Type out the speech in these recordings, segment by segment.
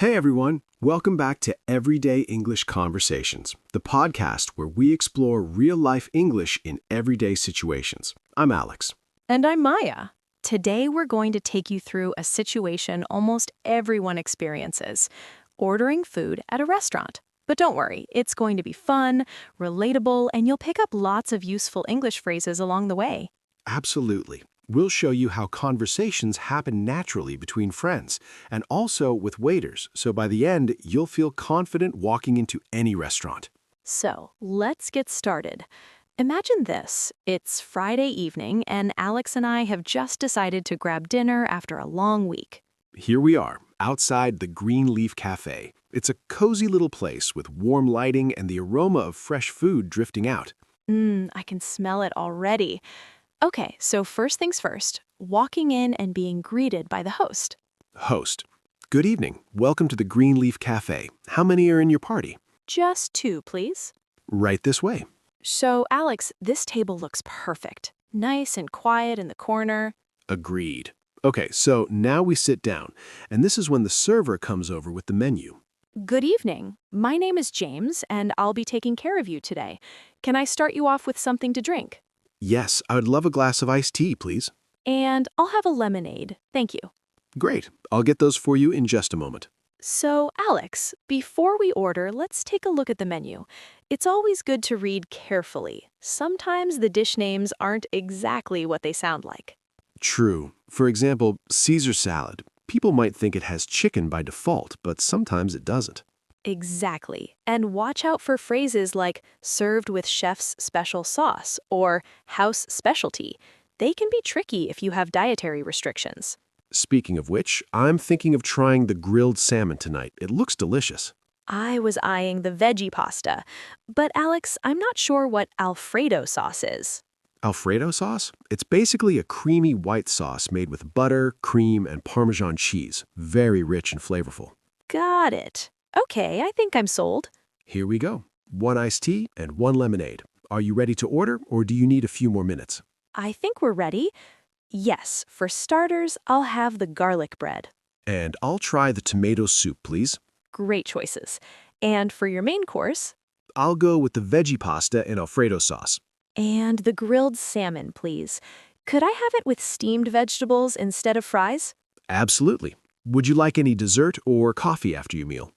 Hey everyone, welcome back to Everyday English Conversations, the podcast where we explore real-life English in everyday situations. I'm Alex. And I'm Maya. Today we're going to take you through a situation almost everyone experiences, ordering food at a restaurant. But don't worry, it's going to be fun, relatable, and you'll pick up lots of useful English phrases along the way. Absolutely. We'll show you how conversations happen naturally between friends and also with waiters, so by the end, you'll feel confident walking into any restaurant. So, let's get started. Imagine this. It's Friday evening, and Alex and I have just decided to grab dinner after a long week. Here we are, outside the Green Leaf Cafe. It's a cozy little place with warm lighting and the aroma of fresh food drifting out. I can smell it already. Okay, so first things first, walking in and being greeted by the host. Host. Good evening. Welcome to the Green Leaf Cafe. How many are in your party? Just two, please. Right this way. So, Alex, this table looks perfect. Nice and quiet in the corner. Agreed. Okay, so now we sit down, and this is when the server comes over with the menu. Good evening. My name is James, and I'll be taking care of you today. Can I start you off with something to drink? Yes, I would love a glass of iced tea, please. And I'll have a lemonade. Thank you. Great. I'll get those for you in just a moment. So, Alex, before we order, let's take a look at the menu. It's always good to read carefully. Sometimes the dish names aren't exactly what they sound like. True. For example, Caesar salad. People might think it has chicken by default, but sometimes it doesn't. Exactly. And watch out for phrases like served with chef's special sauce or house specialty. They can be tricky if you have dietary restrictions. Speaking of which, I'm thinking of trying the grilled salmon tonight. It looks delicious. I was eyeing the veggie pasta. But Alex, I'm not sure what Alfredo sauce is. Alfredo sauce? It's basically a creamy white sauce made with butter, cream, and Parmesan cheese. Very rich and flavorful. Got it. Okay, I think I'm sold. Here we go. 1 iced tea and 1 lemonade. Are you ready to order, or do you need a few more minutes? I think we're ready. Yes, for starters, I'll have the garlic bread. And I'll try the tomato soup, please. Great choices. And for your main course, I'll go with the veggie pasta and Alfredo sauce. and the grilled salmon, please. Could I have it with steamed vegetables instead of fries? Absolutely. Would you like any dessert or coffee after your meal?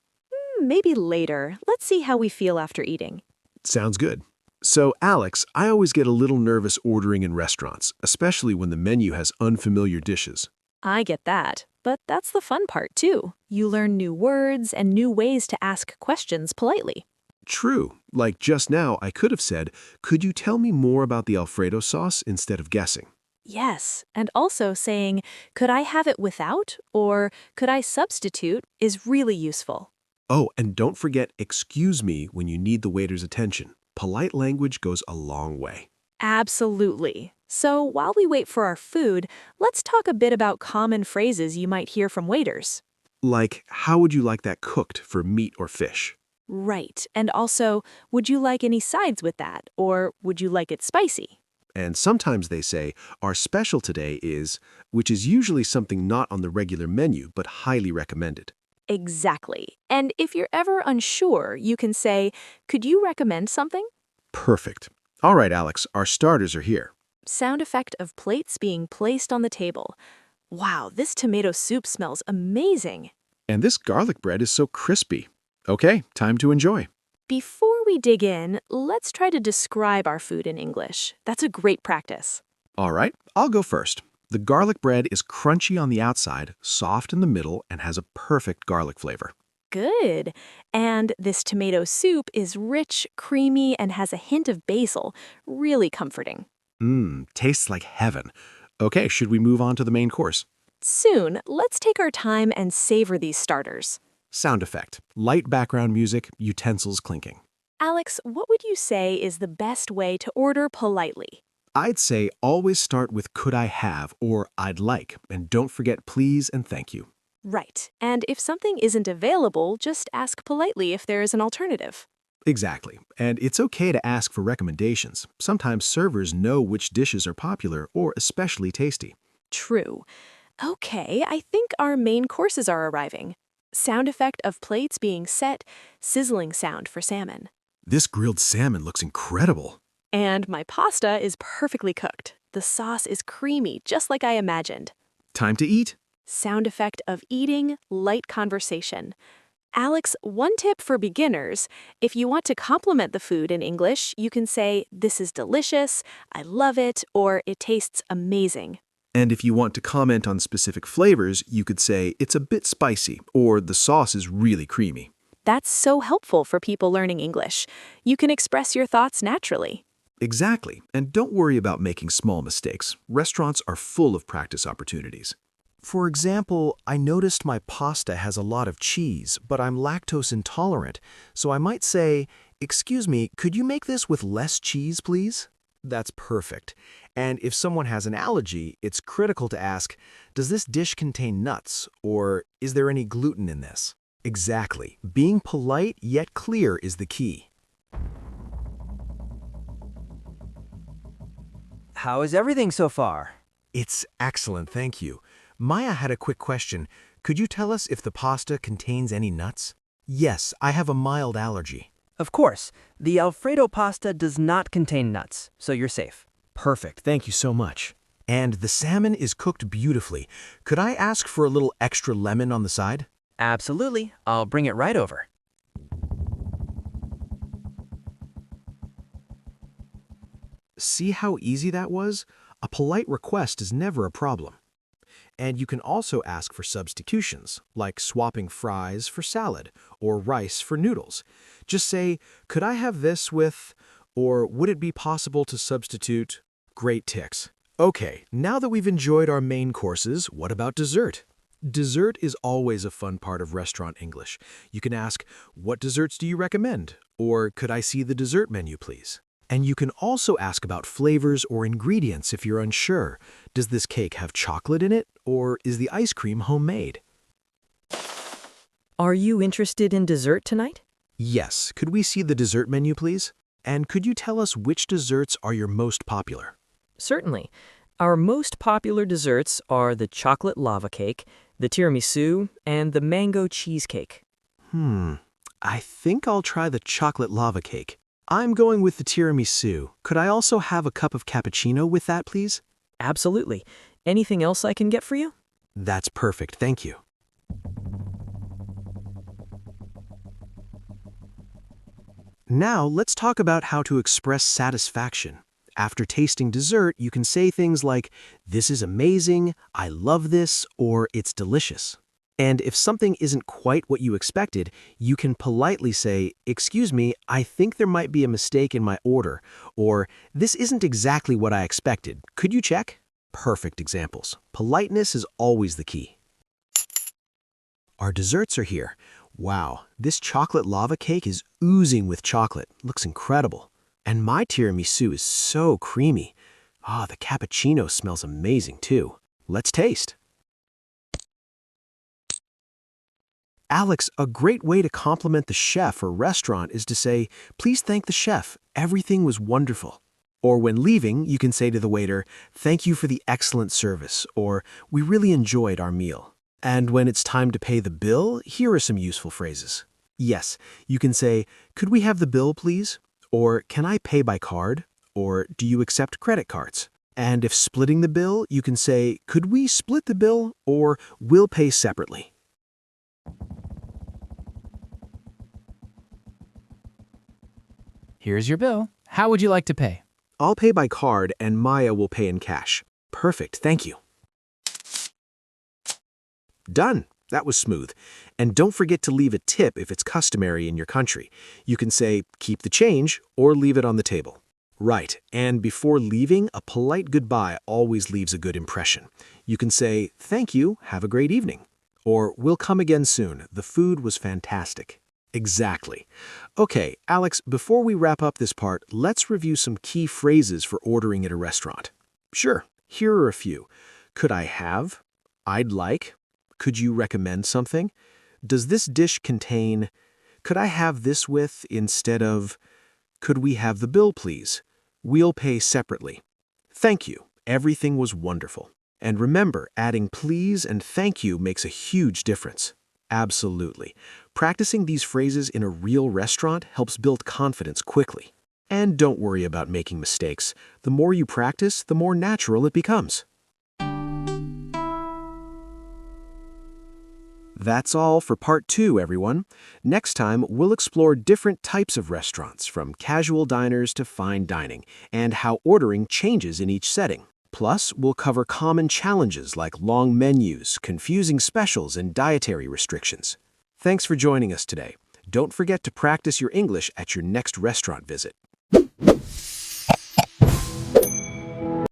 Maybe later. Let's see how we feel after eating. Sounds good. So, Alex, I always get a little nervous ordering in restaurants, especially when the menu has unfamiliar dishes. I get that, but that's the fun part too. You learn new words and new ways to ask questions politely. True. Like just now, I could have said, could you tell me more about the Alfredo sauce instead of guessing? Yes, and also saying, could I have it without, or could I substitute, is really useful. Oh, and don't forget excuse me when you need the waiter's attention. Polite language goes a long way. Absolutely. So while we wait for our food, let's talk a bit about common phrases you might hear from waiters. Like, how would you like that cooked for meat or fish? Right, and also, would you like any sides with that, or would you like it spicy? And sometimes they say, our special today is, which is usually something not on the regular menu, but highly recommended. Exactly. And if you're ever unsure, you can say, could you recommend something? Perfect. All right, Alex, our starters are here. Sound effect of plates being placed on the table. Wow, this tomato soup smells amazing. And this garlic bread is so crispy. Okay, time to enjoy. Before we dig in, let's try to describe our food in English. That's a great practice. All right, I'll go first. The garlic bread is crunchy on the outside, soft in the middle, and has a perfect garlic flavor. Good. And this tomato soup is rich, creamy, and has a hint of basil. Really comforting. Tastes like heaven. Okay, should we move on to the main course? Soon, let's take our time and savor these starters. Sound effect. Light background music, utensils clinking. Alex, what would you say is the best way to order politely? I'd say always start with could I have or I'd like, and don't forget please and thank you. Right. And if something isn't available, just ask politely if there is an alternative. Exactly. And it's okay to ask for recommendations. Sometimes servers know which dishes are popular or especially tasty. True. Okay, I think our main courses are arriving. Sound effect of plates being set, sizzling sound for salmon. This grilled salmon looks incredible. And my pasta is perfectly cooked. The sauce is creamy, just like I imagined. Time to eat? Sound effect of eating, light conversation. Alex, one tip for beginners. If you want to compliment the food in English, you can say, "This is delicious," "I love it," or "It tastes amazing." And if you want to comment on specific flavors, you could say, "It's a bit spicy," or "The sauce is really creamy." That's so helpful for people learning English. You can express your thoughts naturally. Exactly. And don't worry about making small mistakes. Restaurants are full of practice opportunities. For example, I noticed my pasta has a lot of cheese, but I'm lactose intolerant, so I might say, "Excuse me, could you make this with less cheese, please?" That's perfect. And if someone has an allergy, it's critical to ask, "Does this dish contain nuts?" or "Is there any gluten in this?" Exactly. Being polite yet clear is the key. How is everything so far? It's excellent, thank you. Maya had a quick question. Could you tell us if the pasta contains any nuts? Yes, I have a mild allergy. Of course, the Alfredo pasta does not contain nuts, so you're safe. Perfect, thank you so much. And the salmon is cooked beautifully. Could I ask for a little extra lemon on the side? Absolutely, I'll bring it right over. See how easy that was? A polite request is never a problem. And you can also ask for substitutions, like swapping fries for salad or rice for noodles. Just say, "Could I have this with," or "Would it be possible to substitute?" Great ticks. Okay, now that we've enjoyed our main courses, what about dessert? Dessert is always a fun part of restaurant English. You can ask, "What desserts do you recommend?" Or "Could I see the dessert menu, please?" And you can also ask about flavors or ingredients if you're unsure. Does this cake have chocolate in it, or is the ice cream homemade? Are you interested in dessert tonight? Yes, could we see the dessert menu, please? And could you tell us which desserts are your most popular? Certainly. Our most popular desserts are the chocolate lava cake, the tiramisu, and the mango cheesecake. I think I'll try the chocolate lava cake. I'm going with the tiramisu. Could I also have a cup of cappuccino with that, please? Absolutely. Anything else I can get for you? That's perfect, thank you. Now, let's talk about how to express satisfaction. After tasting dessert, you can say things like, "This is amazing," "I love this," or "It's delicious." And if something isn't quite what you expected, you can politely say, "Excuse me, I think there might be a mistake in my order," or "This isn't exactly what I expected. Could you check?" Perfect examples. Politeness is always the key. Our desserts are here. Wow, this chocolate lava cake is oozing with chocolate. Looks incredible. And my tiramisu is so creamy. The cappuccino smells amazing too. Let's taste. Alex, a great way to compliment the chef or restaurant is to say, "Please thank the chef. Everything was wonderful." Or when leaving, you can say to the waiter, "Thank you for the excellent service," or "We really enjoyed our meal." And when it's time to pay the bill, here are some useful phrases. Yes, you can say, "Could we have the bill, please?" Or "Can I pay by card?" Or "Do you accept credit cards?" And if splitting the bill, you can say, "Could we split the bill?" or "We'll pay separately." Here's your bill. How would you like to pay? I'll pay by card and Maya will pay in cash. Perfect, thank you. Done. That was smooth. And don't forget to leave a tip if it's customary in your country. You can say, "Keep the change," or leave it on the table. Right, and before leaving, a polite goodbye always leaves a good impression. You can say, "Thank you, have a great evening." Or "We'll come again soon. The food was fantastic." Exactly. Okay, Alex, before we wrap up this part, let's review some key phrases for ordering at a restaurant. Sure, here are a few. Could I have? I'd like. Could you recommend something? Does this dish contain? Could I have this with instead of? Could we have the bill, please? We'll pay separately. Thank you. Everything was wonderful. And remember, adding please and thank you makes a huge difference. Absolutely. Practicing these phrases in a real restaurant helps build confidence quickly. And don't worry about making mistakes. The more you practice, the more natural it becomes. That's all for part 2, everyone. Next time, we'll explore different types of restaurants, from casual diners to fine dining, and how ordering changes in each setting. Plus, we'll cover common challenges like long menus, confusing specials, and dietary restrictions. Thanks for joining us today. Don't forget to practice your English at your next restaurant visit.